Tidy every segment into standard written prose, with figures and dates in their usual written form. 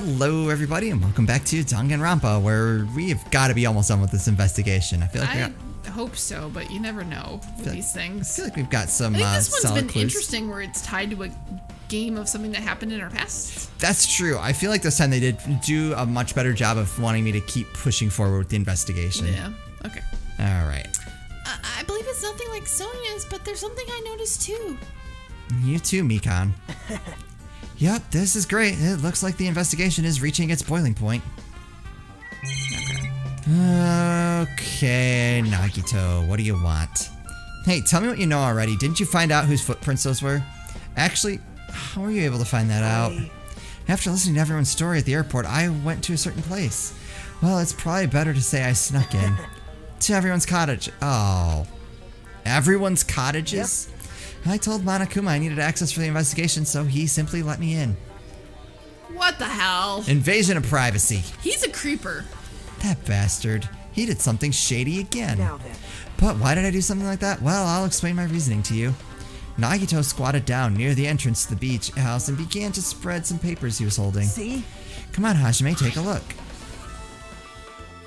Hello, everybody, and welcome back to Danganronpa, where we've got to be almost done with this investigation. I feel like I hope so, but you never know with these things. I feel like we've got some I think this one's solid been clues. Interesting, where it's tied to a game of something that happened in our past. That's true. I feel like this time they did do a much better job of wanting me to keep pushing forward with the investigation. Yeah. Okay. All right. I believe it's nothing like Sonia's, but there's something I noticed too. You too, Mikan. Yep, this is great. It looks like the investigation is reaching its boiling point. Okay, Nagito, what do you want? Hey, tell me what you know already. Didn't you find out whose footprints those were? Actually, how were you able to find that out? After listening to everyone's story at the airport, I went to a certain place. Well, it's probably better to say I snuck in. To everyone's cottage. Oh. Everyone's cottages? Yep. I told Monokuma I needed access for the investigation, so he simply let me in. What the hell? Invasion of privacy. He's a creeper. That bastard. He did something shady again. Now then. But why did I do something like that? Well, I'll explain my reasoning to you. Nagito squatted down near the entrance to the beach house and began to spread some papers he was holding. See? Come on, Hajime, take a look.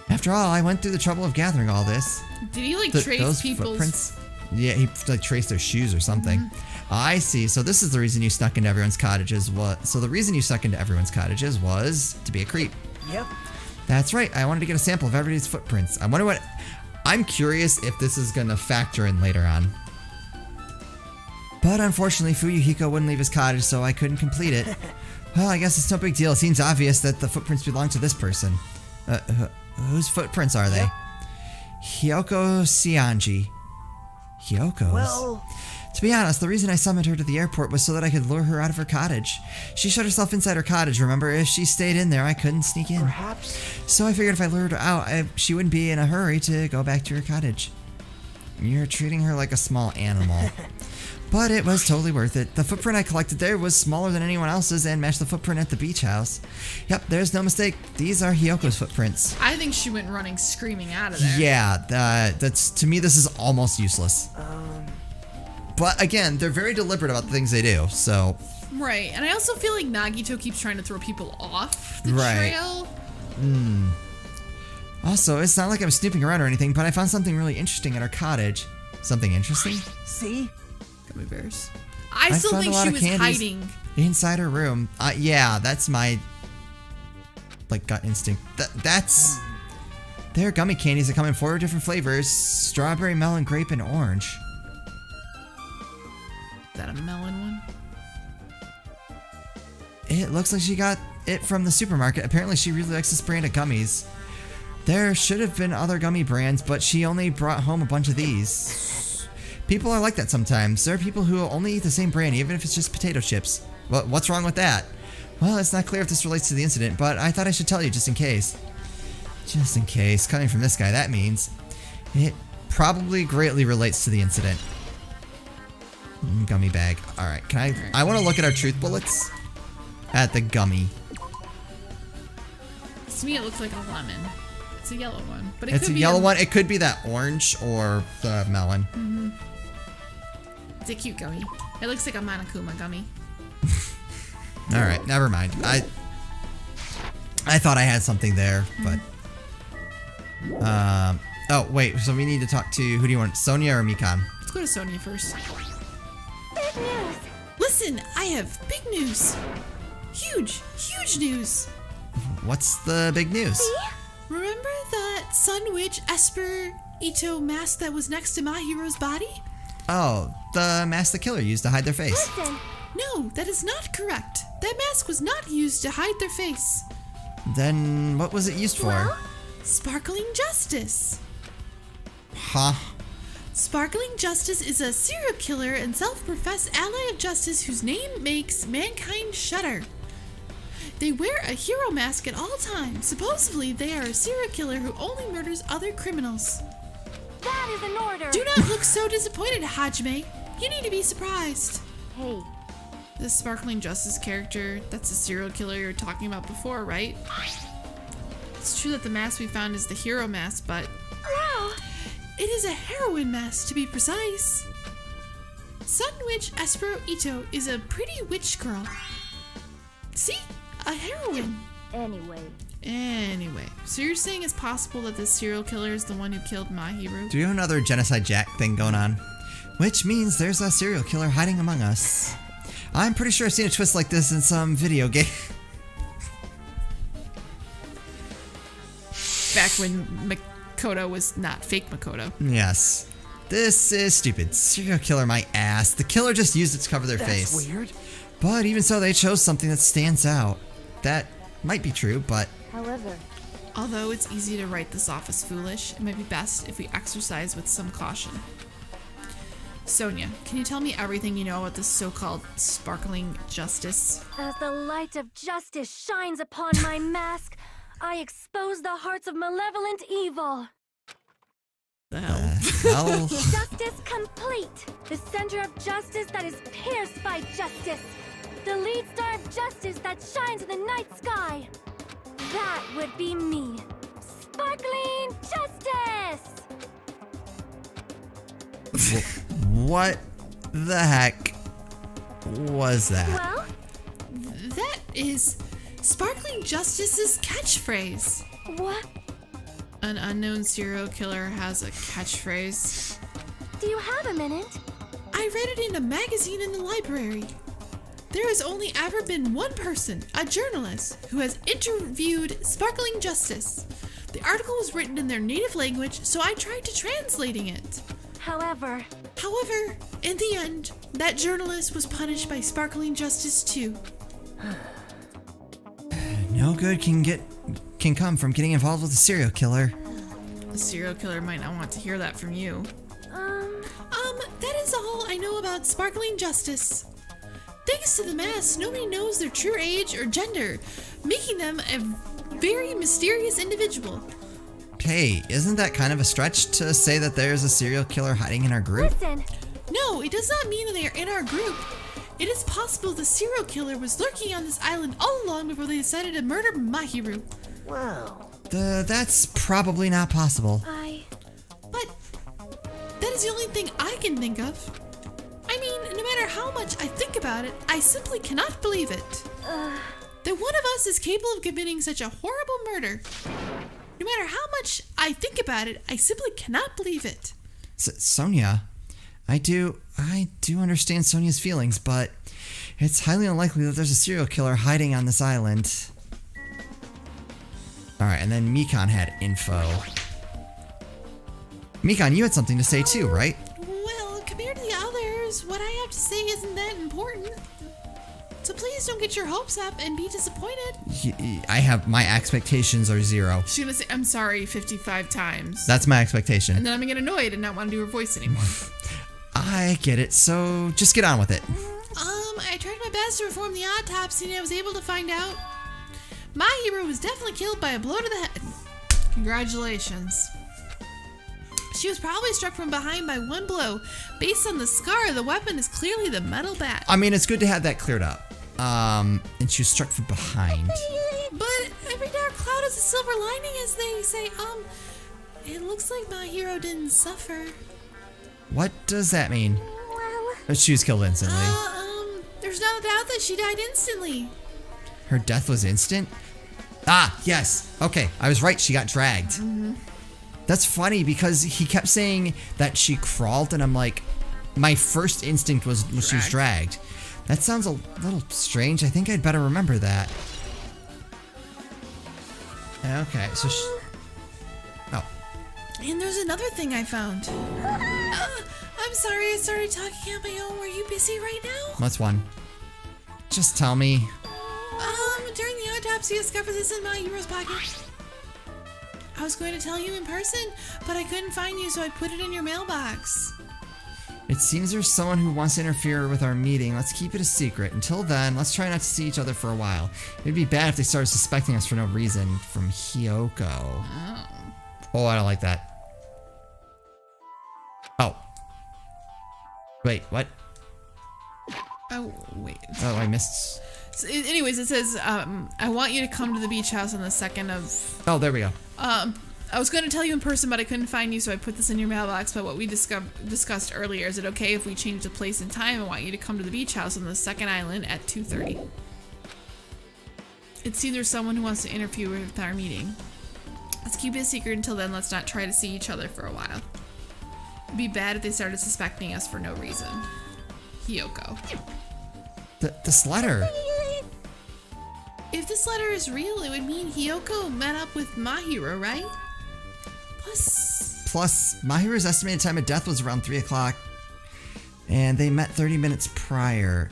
After all, I went through the trouble of gathering all this. Did he trace those people's footprints? Yeah, he traced their shoes or something. I see. So this is the reason you snuck into everyone's cottages. So the reason you snuck into everyone's cottages was to be a creep. Yep. That's right. I wanted to get a sample of everybody's footprints. I wonder what... I'm curious if this is going to factor in later on. But unfortunately, Fuyuhiko wouldn't leave his cottage, so I couldn't complete it. Well, I guess it's no big deal. It seems obvious that the footprints belong to this person. Whose footprints are they? Yep. Hyoko Sianji. Hyoko's? Well... To be honest, the reason I summoned her to the airport was so that I could lure her out of her cottage. She shut herself inside her cottage, remember? If she stayed in there, I couldn't sneak in. Perhaps. So I figured if I lured her out, she wouldn't be in a hurry to go back to her cottage. You're treating her like a small animal. But it was totally worth it. The footprint I collected there was smaller than anyone else's and matched the footprint at the beach house. Yep, there's no mistake. These are Hyoko's footprints. I think she went running screaming out of there. Yeah, that's to me this is almost useless. But again, they're very deliberate about the things they do, so... Right, and I also feel like Nagito keeps trying to throw people off the trail. Also, it's not like I was snooping around or anything, but I found something really interesting at our cottage. Something interesting? See? Gummy bears. I still found think a lot she of was candies hiding. Inside her room. Yeah, that's my... gut instinct. That's... There are gummy candies that come in 4 different flavors. Strawberry, melon, grape, and orange. Is that a melon one? It looks like she got it from the supermarket. Apparently she really likes this brand of gummies. There should have been other gummy brands, but she only brought home a bunch of these. People are like that sometimes. There are people who only eat the same brand, even if it's just potato chips. What's wrong with that? Well, it's not clear if this relates to the incident, but I thought I should tell you just in case. Just in case. Coming from this guy, that means it probably greatly relates to the incident. Gummy bag. Alright, I want to look at our truth bullets. At the gummy. To me, it looks like a lemon. It's a yellow one. But It's a yellow one. It could be that orange or the melon. It's a cute gummy. It looks like a Monokuma gummy. Alright, never mind. I thought I had something there, but... Oh, wait. So we need to talk to... Who do you want? Sonia or Mikan? Let's go to Sonia first. Big news! Listen, I have big news. Huge news. What's the big news? Remember that Sun Witch Esper Ito mask that was next to Mahiro's body? Oh, the mask the killer used to hide their face. Listen! No, that is not correct. That mask was not used to hide their face. Then what was it used for? Well? Sparkling Justice. Huh? Sparkling Justice is a serial killer and self-professed ally of justice whose name makes mankind shudder. They wear a hero mask at all times. Supposedly, they are a serial killer who only murders other criminals. That is an order! Do not look so disappointed, Hajime. You need to be surprised. Hey. The Sparkling Justice character, that's the serial killer you were talking about before, right? It's true that the mask we found is the hero mask, but... Wow! It is a heroine mask, to be precise. Sun Witch Espero Ito is a pretty witch girl. See? A heroine. Anyway, so you're saying it's possible that this serial killer is the one who killed Mahiru? Do you have another Genocide Jack thing going on? Which means there's a serial killer hiding among us. I'm pretty sure I've seen a twist like this in some video game. Back when Makoto was not fake Makoto. Yes. This is stupid. Serial killer my ass. The killer just used it to cover their face. That's weird. But even so, they chose something that stands out. That might be true, but... However, Although it's easy to write this off as foolish, it might be best if we exercise with some caution. Sonia, can you tell me everything you know about this so-called sparkling justice? as the light of justice shines upon my mask, I expose the hearts of malevolent evil. The hell? Hell... Justice complete. The center of justice that is pierced by justice. The lead star of justice that shines in the night sky. That would be me. Sparkling justice! What the heck was that? Well, That is Sparkling Justice's catchphrase. what? An unknown serial killer has a catchphrase. Do you have a minute? I read it in a magazine in the library. There has only ever been one person, a journalist, who has interviewed Sparkling Justice. The article was written in their native language, so I tried to translating it. However, In the end, that journalist was punished by Sparkling Justice too. No good can come from getting involved with a serial killer. A serial killer might not want to hear that from you. That is all I know about Sparkling Justice. Thanks to the mask, nobody knows their true age or gender, making them a very mysterious individual. Hey, isn't that kind of a stretch to say that there's a serial killer hiding in our group? listen. No, it does not mean that they are in our group. It is possible the serial killer was lurking on this island all along before they decided to murder Mahiru. Wow. That's probably not possible. But that is the only thing I can think of. I mean, no matter how much I think about it, I simply cannot believe it. That one of us is capable of committing such a horrible murder. No matter how much I think about it, I simply cannot believe it. Sonia, I do understand Sonia's feelings, but it's highly unlikely that there's a serial killer hiding on this island. Alright, and then Mikan had info. Mikan, you had something to say too, right? Well, compared to the others, what I have to say isn't that important. So please don't get your hopes up and be disappointed. My expectations are 0. She's gonna say, I'm sorry 55 times. That's my expectation. And then I'm gonna get annoyed and not want to do her voice anymore. I get it, so just get on with it. I tried my best to perform the autopsy and I was able to find out my hero was definitely killed by a blow to the head. Congratulations. She was probably struck from behind by one blow. Based on the scar, the weapon is clearly the metal bat. I mean, it's good to have that cleared up. And she was struck from behind. But every dark cloud has a silver lining, as they say. It looks like my hero didn't suffer. What does that mean? She was killed instantly. There's no doubt that she died instantly. Her death was instant? Ah, yes. Okay, I was right. She got dragged. Mm-hmm. That's funny because he kept saying that she crawled, and I'm like, my first instinct was she was dragged. That sounds a little strange. I think I'd better remember that. Okay, so oh. And there's another thing I found. I'm sorry I started talking on my own. Were you busy right now? What's one? Just tell me. During the autopsy, I discovered this in my hero's pocket. I was going to tell you in person, but I couldn't find you, so I put it in your mailbox. It seems there's someone who wants to interfere with our meeting. Let's keep it a secret. Until then, let's try not to see each other for a while. It'd be bad if they started suspecting us for no reason. From Hyoko. Oh, I don't like that. Oh. Wait, what? Oh, wait. Oh, I missed. So, anyways, it says, I want you to come to the beach house on the 2nd of... Oh, there we go. I was going to tell you in person, but I couldn't find you, so I put this in your mailbox. But what we discussed earlier, is it okay if we change the place and time? I want you to come to the beach house on the 2nd island at 2:30. It seems there's someone who wants to interfere with our meeting. Let's keep it a secret until then. Let's not try to see each other for a while. It'd be bad if they started suspecting us for no reason. Hiyoko. This letter. If this letter is real, it would mean Hiyoko met up with Mahiro, right? Plus, Mahiro's estimated time of death was around 3 o'clock. And they met 30 minutes prior.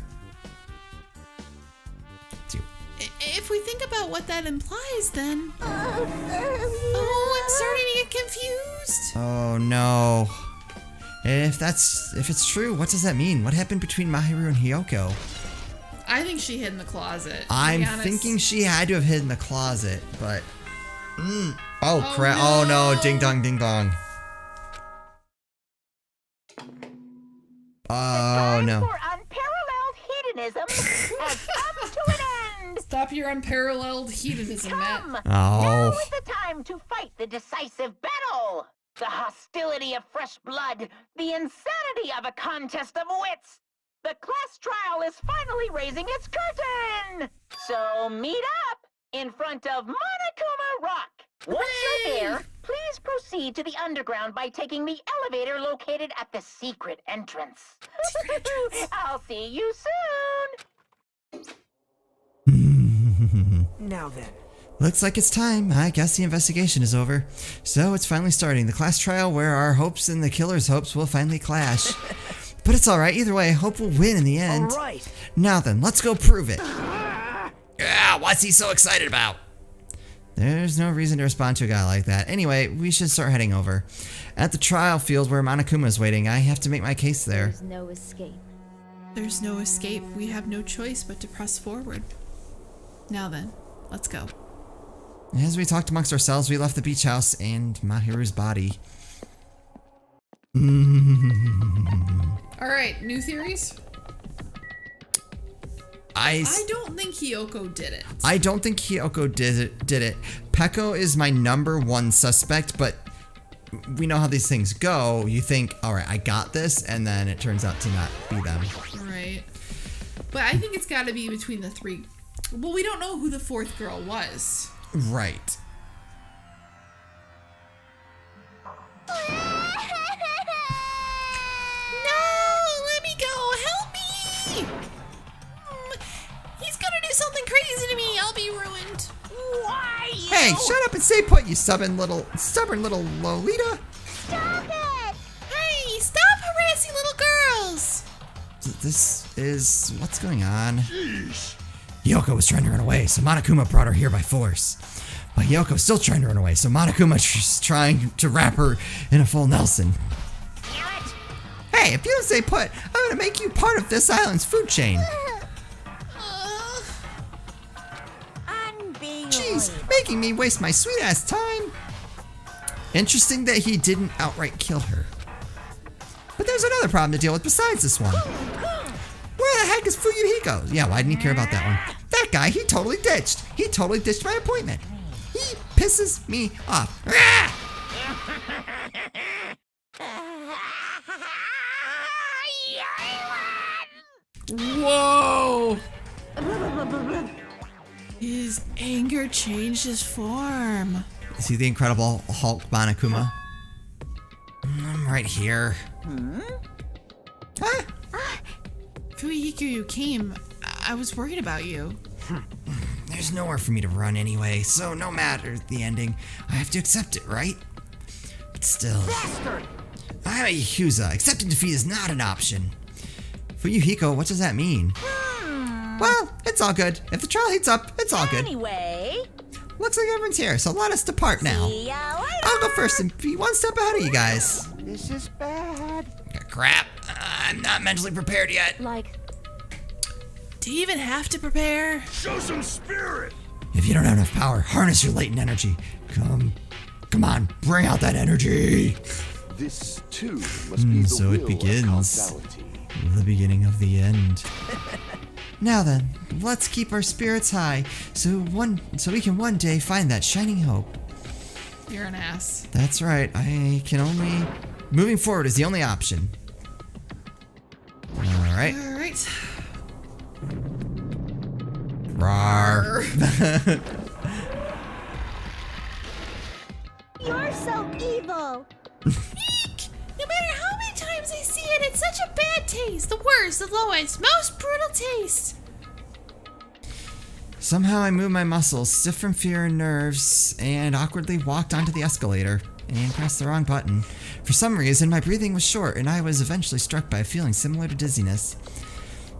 If we think about what that implies, then... Oh, I'm starting to get confused. Oh, no. If it's true, what does that mean? What happened between Mahiro and Hiyoko? I think she hid in the closet. I'm thinking she had to have hid in the closet, but... Oh, crap. No. Oh, no. Ding dong, ding dong. Oh, no. For unparalleled hedonism has come to an end. Stop your unparalleled hedonism, Matt. Come. Oh. Now is the time to fight the decisive battle. The hostility of fresh blood. The insanity of a contest of wits. The class trial is finally raising its curtain. So meet up in front of Monokuma Rock. Once you're there, please proceed to the underground by taking the elevator located at the secret entrance. I'll see you soon. Now then. Looks like it's time. I guess the investigation is over. So it's finally starting. The class trial where our hopes and the killer's hopes will finally clash. But it's alright. Either way, hope will win in the end. All right. Now then, let's go prove it. Yeah, what's he so excited about? There's no reason to respond to a guy like that. Anyway, we should start heading over. At the trial field where Monokuma is waiting, I have to make my case there. There's no escape. There's no escape. We have no choice but to press forward. Now then, let's go. As we talked amongst ourselves, we left the beach house and Mahiru's body. Alright, new theories? I don't think Hiyoko did it. I don't think Hiyoko did it. Peko is my #1 suspect, but we know how these things go. You think, all right, I got this, and then it turns out to not be them. Right. But I think it's got to be between the three. Well, we don't know who the fourth girl was. Right. No, let me go. Help me. He's gonna do something crazy to me. I'll be ruined. Why? Hey, shut up and stay put, you stubborn little Lolita. Stop it! Hey, stop harassing little girls. This is what's going on. Hiyoko was trying to run away, so Monokuma brought her here by force. But Hyoko's still trying to run away, so Monokuma's trying to wrap her in a full Nelson. Damn it! Hey, if you don't stay put, I'm gonna make you part of this island's food chain. Jeez, making me waste my sweet-ass time. Interesting that he didn't outright kill her. But there's another problem to deal with besides this one. Where the heck is Fuyuhiko? Yeah, why didn't he care about that one? That guy, he totally ditched. He totally ditched my appointment. He pisses me off. Whoa! His anger changed his form. Is he the Incredible Hulk Monokuma? I'm right here. Huh? Fuyuhiko, you came. I was worried about you. There's nowhere for me to run anyway, so no matter the ending, I have to accept it, right? But still, I'm a Yakuza. Accepting defeat is not an option. Fuyuhiko, what does that mean? Well, it's all good. If the trial heats up, it's all good. Anyway, Looks like everyone's here, so let us depart now. see ya later. I'll go first and be one step ahead of you guys. This is bad. Crap, I'm not mentally prepared yet. Like, Do you even have to prepare? Show some spirit! If you don't have enough power, harness your latent energy. Come on, bring out that energy. This, too, must be the so will it begins. of causality. The beginning of the end. Now then, let's keep our spirits high, so we can one day find that shining hope. You're an ass. That's right. Moving forward is the only option. All right. All right. Rawr. You're so evil. Eek! No matter how many times I see it, it's such a bad taste. The worst, the lowest, most brutal taste. Somehow I moved my muscles, stiff from fear and nerves, and awkwardly walked onto the escalator and pressed the wrong button. For some reason, my breathing was short, and I was eventually struck by a feeling similar to dizziness.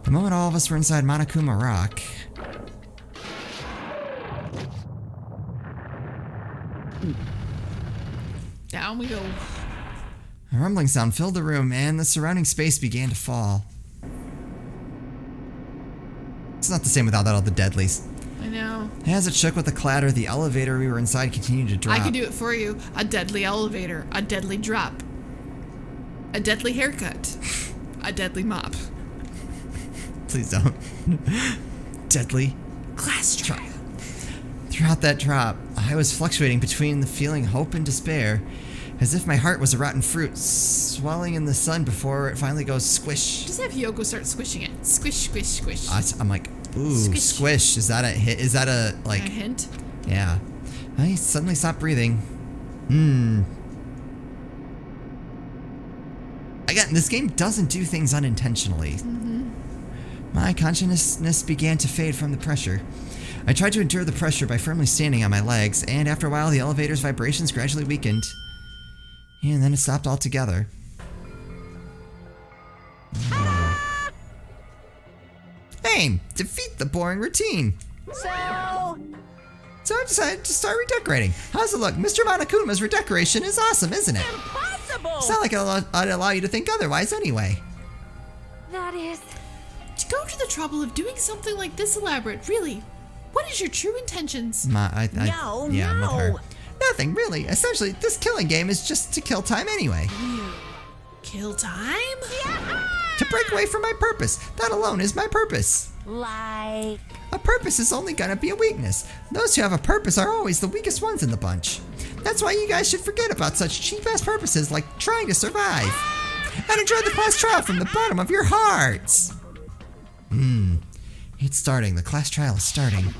The moment all of us were inside Monokuma Rock, Down we go. a rumbling sound filled the room, and the surrounding space began to fall. It's not the same without all the deadlies. I know. As it shook with a clatter, the elevator we were inside continued to drop. I can do it for you. A deadly elevator. A deadly drop. A deadly haircut. A deadly mop. Please don't. Deadly Class trial. Throughout that drop, I was fluctuating between the feeling hope and despair, as if my heart was a rotten fruit swelling in the sun before it finally goes squish. Just have Yoko start squishing it. Squish, squish, squish. I'm like, ooh, Squish. squish. Is that a hit? Is that a, like... A hint? Yeah. I suddenly stopped breathing. Again, this game doesn't do things unintentionally. My consciousness began to fade from the pressure. I tried to endure the pressure by firmly standing on my legs, and after a while the elevator's vibrations gradually weakened. And then it stopped altogether. Aim! Defeat the boring routine! So I decided to start redecorating. How's it look? Mr. Monokuma's redecoration is awesome, isn't it? Impossible! It's not like I'd allow you to think otherwise anyway. That is... To go to the trouble of doing something like this elaborate, really? What is your true intentions? No, I'm with her. no. Nothing, really. Essentially, this killing game is just to kill time anyway. Kill time? To break away from my purpose. That alone is my purpose. Like... A purpose is only gonna be a weakness. Those who have a purpose are always the weakest ones in the bunch. That's why you guys should forget about such cheap-ass purposes like trying to survive. And enjoy the class trial from the bottom of your hearts. It's starting. The class trial is starting.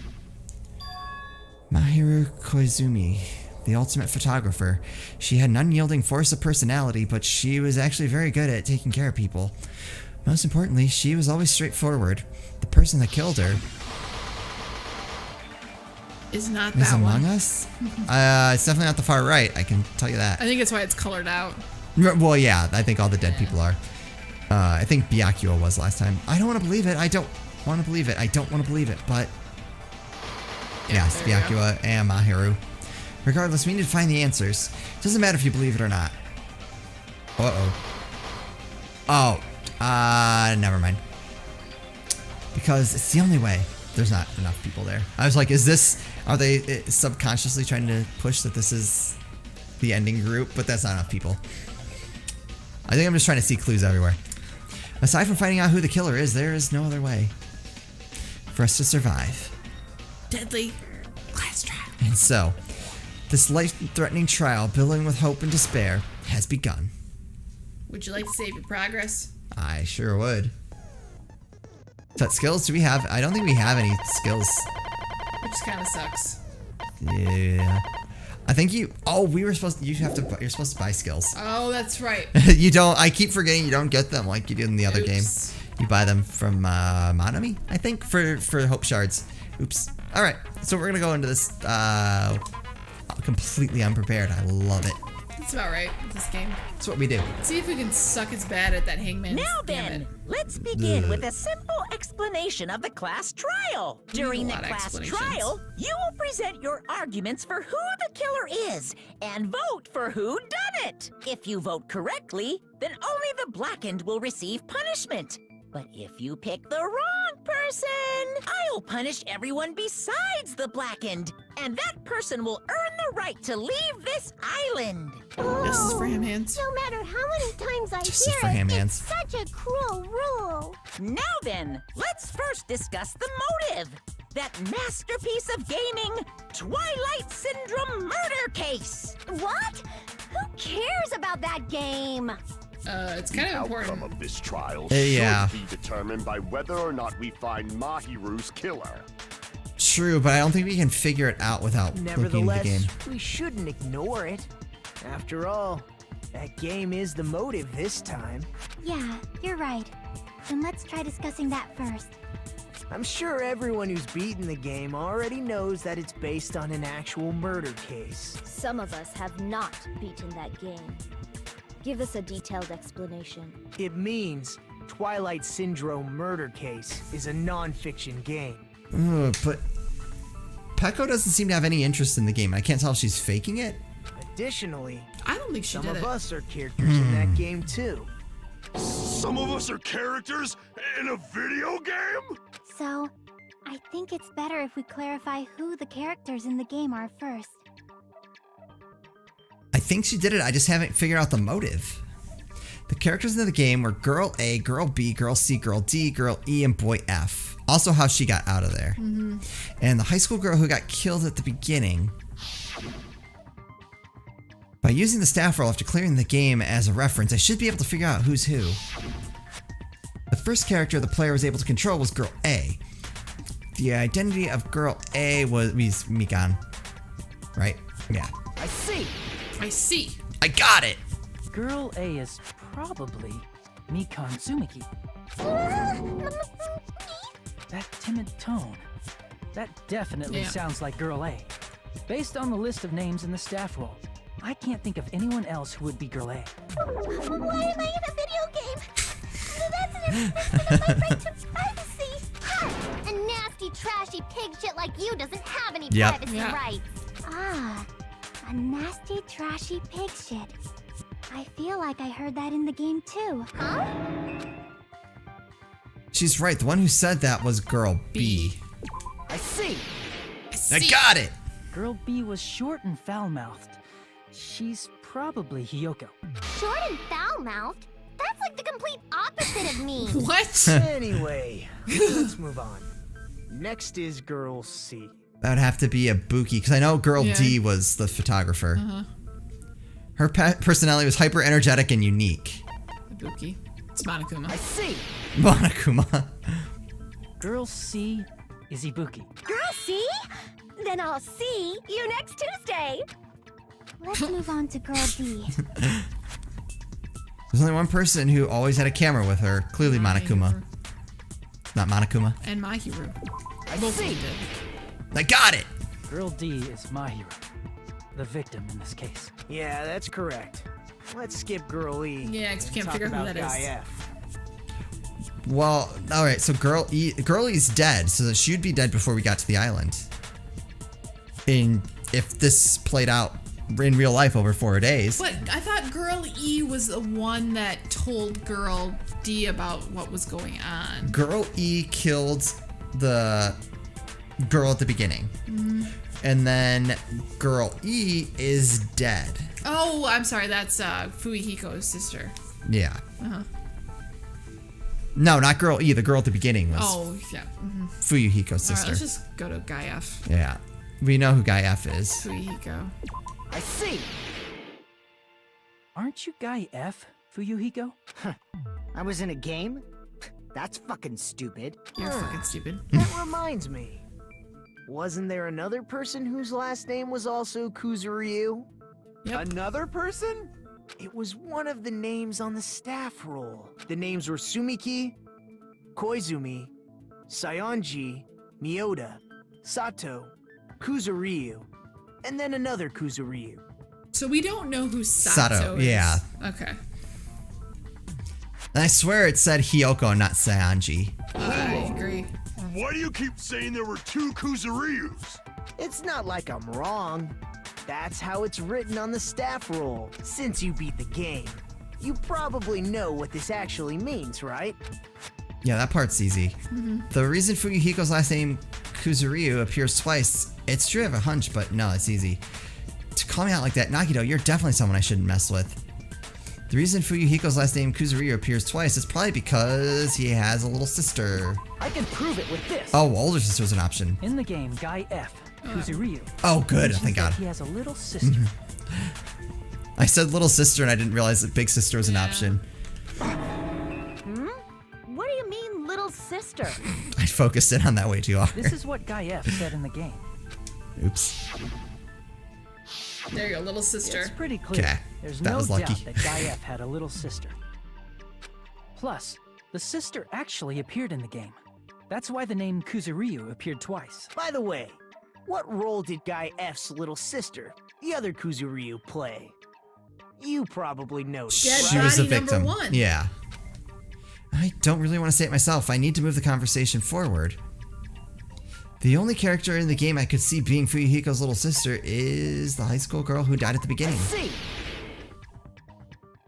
Mahiru Koizumi, the ultimate photographer. She had an unyielding force of personality, but she was actually very good at taking care of people. Most importantly, she was always straightforward. The person that killed her Is not is that among one. us? It's definitely not the far right, I can tell you that. I think it's why it's colored out. Well, yeah, I think all the dead people are. I think Byakuya was last time. I don't want to believe it. I don't want to believe it. I don't want to believe it, but... Yes, there you go. Byakuya and Mahiru. Regardless, we need to find the answers. Doesn't matter if you believe it or not. Never mind. Because it's the only way. There's not enough people there. I was like, are they subconsciously trying to push that this is the ending group? But that's not enough people. I think I'm just trying to see clues everywhere. Aside from finding out who the killer is, there is no other way for us to survive. Deadly class trial. And so, this life-threatening trial, billowing with hope and despair, has begun. Would you like to save your progress? I sure would. What skills do we have? I don't think we have any skills. Which kind of sucks. Yeah. I think you're supposed to buy skills. Oh, that's right. You don't, I keep forgetting you don't get them like you did in the other game. Oops. You buy them from Monami, I think, for hope shards. Oops. Alright, so we're gonna go into this completely unprepared. I love it. That's about right with this game. That's what we do. See if we can suck as bad at that hangman. Now then, let's begin with a simple explanation of the class trial. During the lot of class explanations. trial, you will present your arguments for who the killer is and vote for who done it. If you vote correctly, then only the blackened will receive punishment. But if you pick the wrong person, I'll punish everyone besides the blackened, and that person will earn the right to leave this island. This is for him hands. No matter how many times I This is hear for him, it, Hans. it's such a cruel rule. Now then, let's first discuss the motive. That masterpiece of gaming, Twilight Syndrome murder case. What? Who cares about that game? It's kind of Outcome important. of this trial Yeah. should be determined by whether or not we find Mahiru's killer. True, but I don't think we can figure it out without looking at the Nevertheless, game. we shouldn't ignore it. After all, that game is the motive this time. Yeah, you're right. Then let's try discussing that first. I'm sure everyone who's beaten the game already knows that it's based on an actual murder case. Some of us have not beaten that game. Give us a detailed explanation. It means Twilight Syndrome Murder Case is a non-fiction game. But Peko doesn't seem to have any interest in the game. I can't tell if she's faking it. Additionally, I don't think she some did of it. us are characters in that game too. Some of us are characters in a video game? So, I think it's better if we clarify who the characters in the game are first. I think she did it. I just haven't figured out the motive. The characters in the game were Girl A, Girl B, Girl C, Girl D, Girl E, and Boy F. Also how she got out of there. And the high school girl who got killed at the beginning. By using the staff roll after clearing the game as a reference, I should be able to figure out who's who. The first character the player was able to control was Girl A. The identity of Girl A was Mikan. Right? Yeah. I see. I see. I got it! Girl A is probably Mikan Tsumiki. That timid tone. That definitely Yeah. sounds like Girl A. Based on the list of names in the staff roll, I can't think of anyone else who would be Girl A. Why am I in a video game? That's an infringement of my right to privacy. Ha! A nasty, trashy pig shit like you doesn't have any Yep. privacy Yeah. rights. Ah, a nasty, trashy pig shit. I feel like I heard that in the game too. Huh? She's right. The one who said that was Girl B. I see. I got it! Girl B was short and foul-mouthed. She's probably Hiyoko. Short and foul-mouthed? That's like the complete opposite of me. What? Anyway, let's move on. Next is Girl C. That would have to be a Buki, because I know Girl Yeah. D was the photographer. Her personality was hyper energetic and unique. Ibuki. It's Monokuma. I see. Monokuma. Girl C is Ibuki. Girl, see? Then I'll see you next Tuesday. Let's move on to Girl D. There's only one person who always had a camera with her. Clearly Monokuma. Not Monokuma. And Mahiru. I Both of see. them did. I got it! Girl D is my hero. The victim in this case. Yeah, that's correct. Let's skip Girl E. Yeah, 'cause we can't and figure talk out who about that is. Guy F. Well, alright, so Girl E's dead, so that she'd be dead before we got to the island. And if this played out in real life over 4 days. But I thought Girl E was the one that told Girl D about what was going on. Girl E killed the girl at the beginning. And then Girl E is dead. Oh, I'm sorry. That's Fumihiko's sister. Yeah. No, not Girl E. The girl at the beginning was Oh, yeah. Fuyuhiko's All right, sister. let's just go to Guy F. Yeah. We know who Guy F is. Fumihiko. I see. Aren't you Guy F, Fuyuhiko? I was in a game? That's fucking stupid. You're fucking stupid. That reminds me. Wasn't there another person whose last name was also Kuzuryu? Yep. Another person? It was one of the names on the staff roll. The names were Sumiki, Koizumi, Sayonji, Miyoda, Sato, Kuzuryu, and then another Kuzuryu. So we don't know who Sato is. yeah. Okay. And I swear it said Hiyoko, not Sanji. I agree. Why do you keep saying there were 2 Kuzuryus? It's not like I'm wrong. That's how it's written on the staff roll. Since you beat the game, you probably know what this actually means, right? Yeah, that part's easy. The reason Fuyuhiko's last name Kuzuryu appears twice, it's true I have a hunch, but no, it's easy. To call me out like that, Nagido, you're definitely someone I shouldn't mess with. The reason Fuyuhiko's last name Kuzuryu appears twice is probably because he has a little sister. I can prove it with this. Oh, older sister's an option. In the game, Guy F, Kuzuryu. Oh, good, mentions thank that God. He has a little sister. I said little sister and I didn't realize that big sister was an option. What do you mean, little sister? I focused in on that way too hard. This is what Guy F said in the game. Oops. There you go, little sister. It's pretty clear. Okay, There's that no was lucky. doubt that Guy F had a little sister. Plus, the sister actually appeared in the game. That's why the name Kuzuryu appeared twice. By the way, what role did Guy F's little sister, the other Kuzuryu, play? You probably noticed. Dead She was a body number victim. 1. Yeah. I don't really want to say it myself. I need to move the conversation forward. The only character in the game I could see being Fuyuhiko's little sister is the high school girl who died at the beginning. See,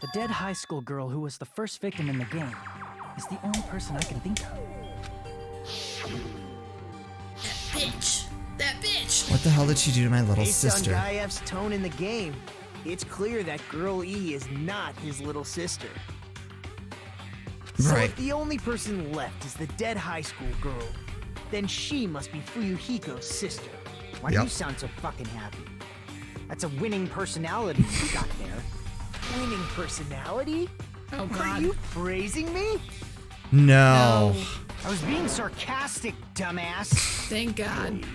The dead high school girl who was the first victim in the game is the only person I can think of. Bitch. That bitch. What the hell did she do to my little based sister? on Guy F's tone in the game, it's clear that Girl E is not his little sister. So Right. if the only person left is the dead high school girl, then she must be Fuyuhiko's sister. Why do Yep. you sound so fucking happy? That's a winning personality you got there. Winning personality? Oh, Are God. you praising me? No. I was being sarcastic, dumbass. Thank God.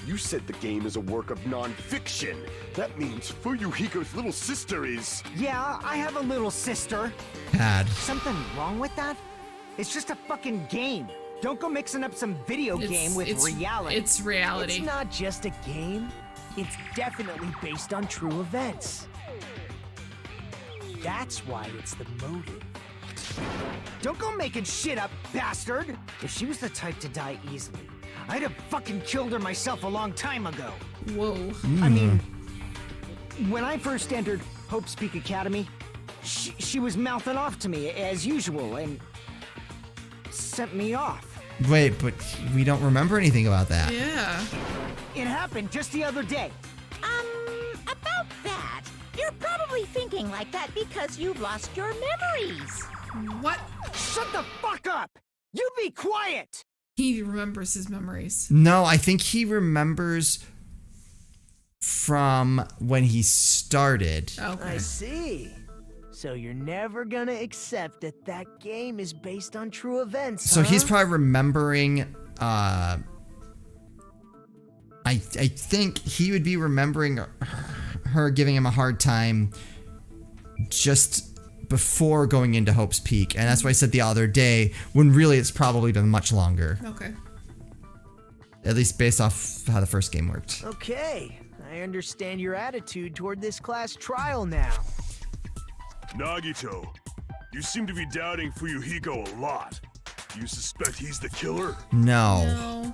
You said the game is a work of non-fiction. That means Fuyuhiko's little sister is... Yeah, I have a little sister. Bad. Something wrong with that? It's just a fucking game. Don't go mixing up some video game with reality. It's reality. It's not just a game. It's definitely based on true events. That's why it's the motive. Don't go making shit up, bastard! If she was the type to die easily, I'd have fucking killed her myself a long time ago. Whoa. I mean, when I first entered Hope's Peak Academy, she was mouthing off to me as usual and sent me off. Wait, but we don't remember anything about that. Yeah. It happened just the other day. About that, you're probably thinking like that because you've lost your memories. What? Shut the fuck up! You be quiet! He remembers his memories. No, I think he remembers from when he started. Okay. I see. So you're never gonna accept that that game is based on true events, So huh? he's probably remembering, I think he would be remembering her giving him a hard time just before going into Hope's Peak. And that's why I said the other day, when really it's probably been much longer. Okay. At least based off how the first game worked. Okay, I understand your attitude toward this class trial now. Nagito, you seem to be doubting Fuyuhiko a lot. Do you suspect he's the killer? No. No.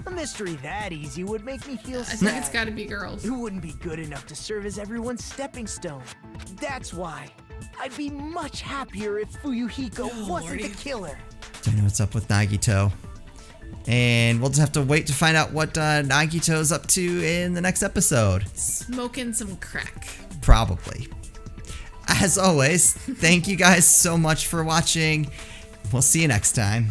A mystery that easy would make me feel I sad. think it's gotta be girls. It wouldn't be good enough to serve as everyone's stepping stone. That's why I'd be much happier if Fuyuhiko wasn't the killer. Don't know what's up with Nagito. And we'll just have to wait to find out what Nagito's up to in the next episode. Smoking some crack. Probably. As always, thank you guys so much for watching. We'll see you next time.